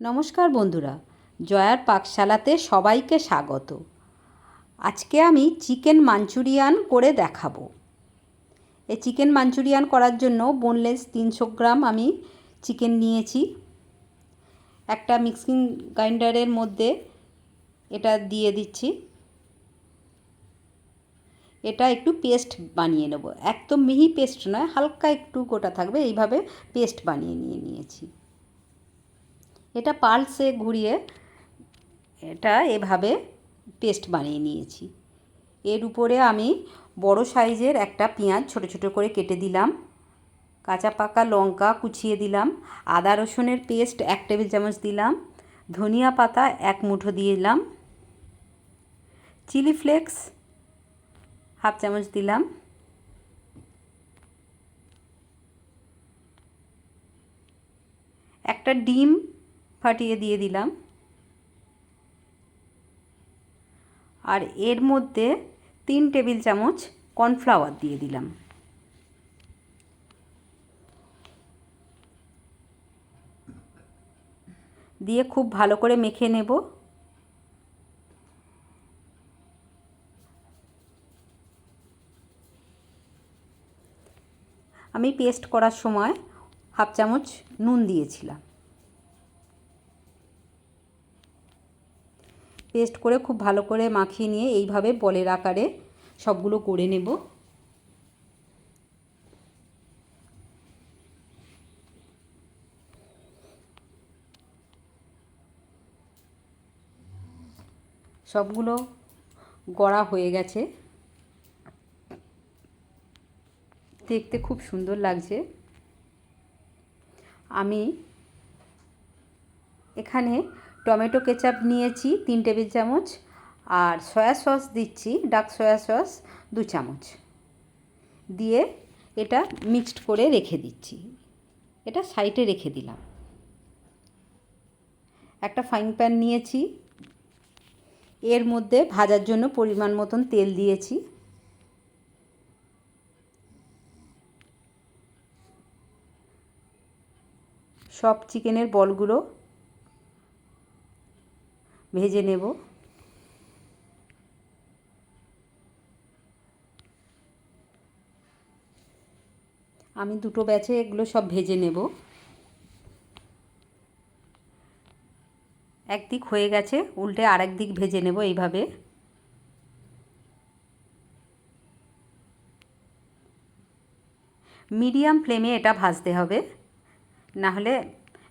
নমস্কার বন্ধুরা, জয়ার পাকশালাতে সবাইকে স্বাগত। আজকে আমি চিকেন মাঞ্চুরিয়ান করে দেখাবো। এই চিকেন মাঞ্চুরিয়ান করার জন্য বোনলেস 300 গ্রাম আমি চিকেন নিয়েছি। একটা মিক্সিং গ্রাইন্ডারের মধ্যে এটা দিয়ে দিচ্ছি। এটা একটু পেস্ট বানিয়ে নেব, একদম মিহি পেস্ট নয়, হালকা একটু গোটা থাকবে, এইভাবে পেস্ট বানিয়ে নিয়েছি। এটা পালসে ঘুরিয়ে এটা এভাবে পেস্ট বানিয়ে নিয়েছি। এর উপরে আমি বড় সাইজের একটা পেঁয়াজ ছোট ছোট করে কেটে দিলাম, কাঁচা পাকা লঙ্কা কুচিয়ে দিলাম, আদা রসুনের পেস্ট 1 টেবিল চামচ দিলাম, ধনিয়া পাতা 1 মুঠো দিলাম, চিলি ফ্লেক্স 1/2 চামচ দিলাম, একটা ডিম ফাটিয়ে দিয়ে দিলাম, আর এর মধ্যে 3 টেবিল চামচ কর্নফ্লাওয়ার দিয়ে দিলাম। দিয়ে খুব ভালো করে মেখে নেব। আমি পেস্ট করার সময় 1/2 চামচ নুন দিয়েছিলাম। পেস্ট করে খুব ভালো করে মাখিয়ে নিয়ে এইভাবে বলের আকারে সবগুলো করে নেব। সবগুলো গড়া হয়ে গেছে, দেখতে খুব সুন্দর লাগছে। আমি এখানে টমেটো কেচাপ নিয়েছি 3 টেবিল চামচ, আর সয়া সস দিচ্ছি, ডার্ক সয়া সস 2 চামচ দিয়ে এটা মিক্সড করে রেখে দিচ্ছি। এটা সাইডে রেখে দিলাম। একটা ফ্রাইং প্যান নিয়েছি, এর মধ্যে ভাজার জন্য পরিমাণ মতন তেল দিয়েছি। সব চিকেনের বলগুলো ভেজে নেব। আমি দুটো ব্যাচে এগুলো সব ভেজে নেব। একদিক হয়ে গেছে, উল্টে আরেক দিক ভেজে নেব এইভাবে। মিডিয়াম ফ্লেমে এটা ভাজতে হবে, না হলে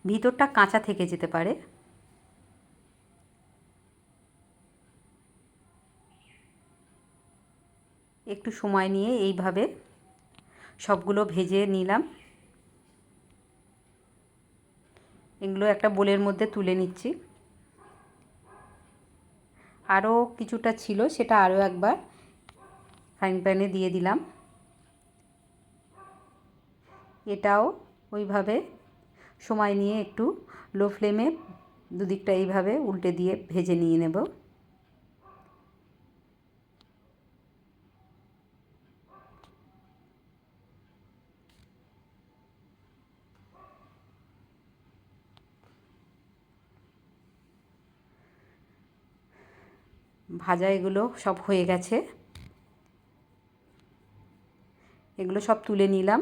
ভিতরটা কাঁচা থেকে যেতে পারে। একটু সময় নিয়ে এইভাবে সবগুলো ভেজে নিলাম। এগুলো একটা বোলের মধ্যে তুলে নিচ্ছি। আরও কিছুটা ছিল, সেটা আরও একবার ফ্রাইং প্যানে দিয়ে দিলাম। এটাও ওইভাবে সময় নিয়ে একটু লো ফ্লেমে দুদিকটা এইভাবে উল্টে দিয়ে ভেজে নিয়ে নেব। ভাজা এগুলো সব হয়ে গেছে, এগুলো সব তুলে নিলাম।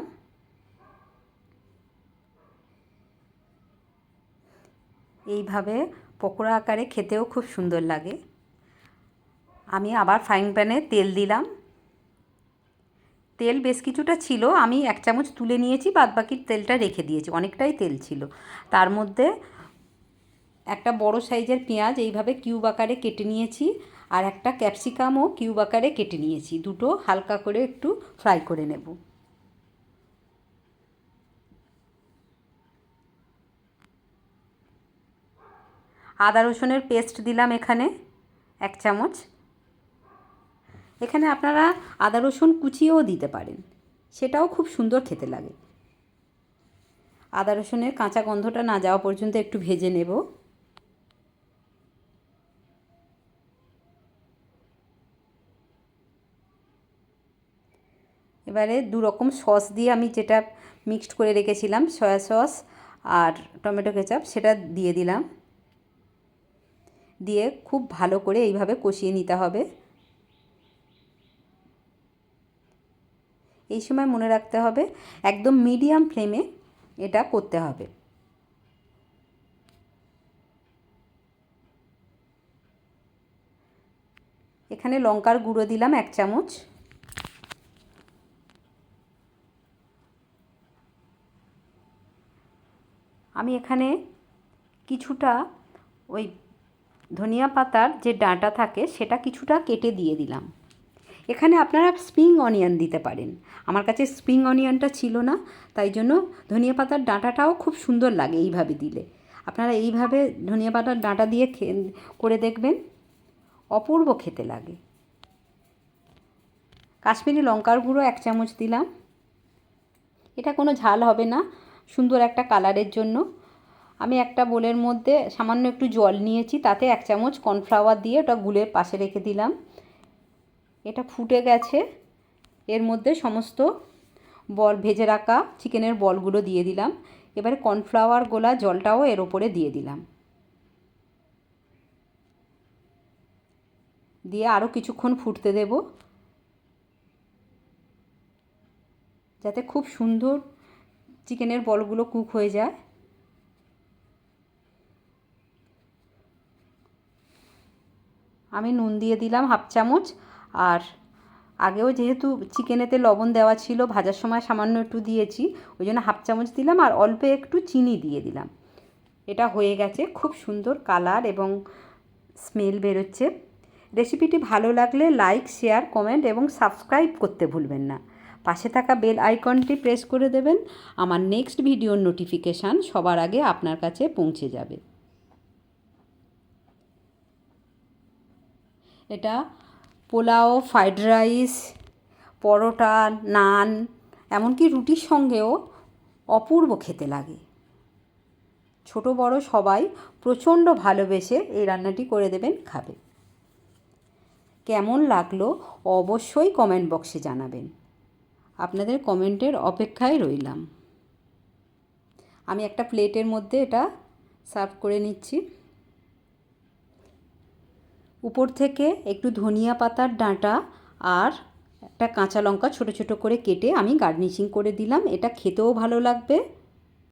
এইভাবে পকোড়া আকারে খেতেও খুব সুন্দর লাগে। আমি আবার ফ্রাইং প্যানে তেল দিলাম। তেল বেশ কিছুটা ছিল, আমি 1 চামচ তুলে নিয়েছি, বাদবাকি তেলটা রেখে দিয়েছি, অনেকটাই তেল ছিল। তার মধ্যে একটা বড় সাইজের পেঁয়াজ এইভাবে কিউব আকারে কেটে নিয়েছি, আর একটা ক্যাপসিকামও কিউব আকারে কেটে নিয়েছি। দুটো হালকা করে একটু ফ্রাই করে নেব। আদা রসুনের পেস্ট দিলাম এখানে 1 চামচ। এখানে আপনারা আদা রসুন কুচিয়েও দিতে পারেন, সেটাও খুব সুন্দর খেতে লাগে। আদা রসুনের কাঁচা গন্ধটা না যাওয়া পর্যন্ত একটু ভেজে নেব। এবারে 2 রকম সস দিয়ে আমি যেটা মিক্সড করে রেখেছিলাম, সয়া সস আর টমেটো কেচাপ সেটা দিয়ে দিলাম, দিয়ে খুব ভালো করে এইভাবে কষিয়ে নিতে হবে। এই সময় মনে রাখতে হবে একদম মিডিয়াম ফ্লেমে এটা করতে হবে। এখানে লঙ্কার গুঁড়ো দিলাম 1 চামচ, আমি এখানে কিছুটা ওই ধনিয়া পাতার যে ডাঁটা থাকে সেটা কিছুটা কেটে দিয়ে দিলাম। এখানে আপনারা স্প্রিং অনিয়ন দিতে পারেন, আমার কাছে স্প্রিং অনিয়নটা ছিল না, তাই জন্য ধনিয়া পাতার ডাঁটাটাও খুব সুন্দর লাগে এইভাবে দিলে। আপনারা এইভাবে ধনিয়া পাতার ডাঁটা দিয়ে করে দেখবেন, অপূর্ব খেতে লাগে। কাশ্মীরি লঙ্কার গুঁড়ো 1 চামচ দিলাম, এটা কোনো ঝাল হবে না, সুন্দর একটা কালারের জন্য। আমি একটা বোলের মধ্যে সামান্য একটু জল নিয়েছি, তাতে 1 চামচ কর্নফ্লাওয়ার দিয়ে ওটা গুলে পাশে রেখে দিলাম। এটা ফুটে গেছে, এর মধ্যে সমস্ত বল ভেজে রাখা চিকেনের বলগুলো দিয়ে দিলাম। এবারে কর্নফ্লাওয়ার গোলা জলটাও এর ওপরে দিয়ে দিলাম, দিয়ে আরও কিছুক্ষণ ফুটতে দেব, যাতে খুব সুন্দর চিকেনের বলগুলো কুক হয়ে যায়। আমি নুন দিয়ে দিলাম 1/2 চামচ, আর আগেও যেহেতু চিকেনেতে লবণ দেওয়া ছিল, ভাজার সময় সামান্য একটু দিয়েছি, ওই জন্য 1/2 চামচ দিলাম, আর অল্প একটু চিনি দিয়ে দিলাম। এটা হয়ে গেছে, খুব সুন্দর কালার এবং স্মেল বেরোচ্ছে। রেসিপিটি ভালো লাগলে লাইক, শেয়ার, কমেন্ট এবং সাবস্ক্রাইব করতে ভুলবেন না। পাশে থাকা বেল আইকনটি প্রেস করে দেবেন, আমার নেক্সট ভিডিওর নোটিফিকেশান সবার আগে আপনার কাছে পৌঁছে যাবে। এটা পোলাও, ফ্রাইড রাইস, পরোটা, নান, এমনকি রুটির সঙ্গেও অপূর্ব খেতে লাগে। ছোট বড় সবাই প্রচণ্ড ভালোবেসে এই রান্নাটি করে দেবেন, খাবে। কেমন লাগলো অবশ্যই কমেন্ট বক্সে জানাবেন, আপনাদের কমেন্টের অপেক্ষায় রইলাম। আমি একটা প্লেটের মধ্যে এটা সার্ভ করে নিচ্ছি। উপর থেকে একটু ধনিয়া পাতার ডাঁটা আর একটা কাঁচা লঙ্কা ছোটো ছোটো করে কেটে আমি গার্নিশিং করে দিলাম। এটা খেতেও ভালো লাগবে,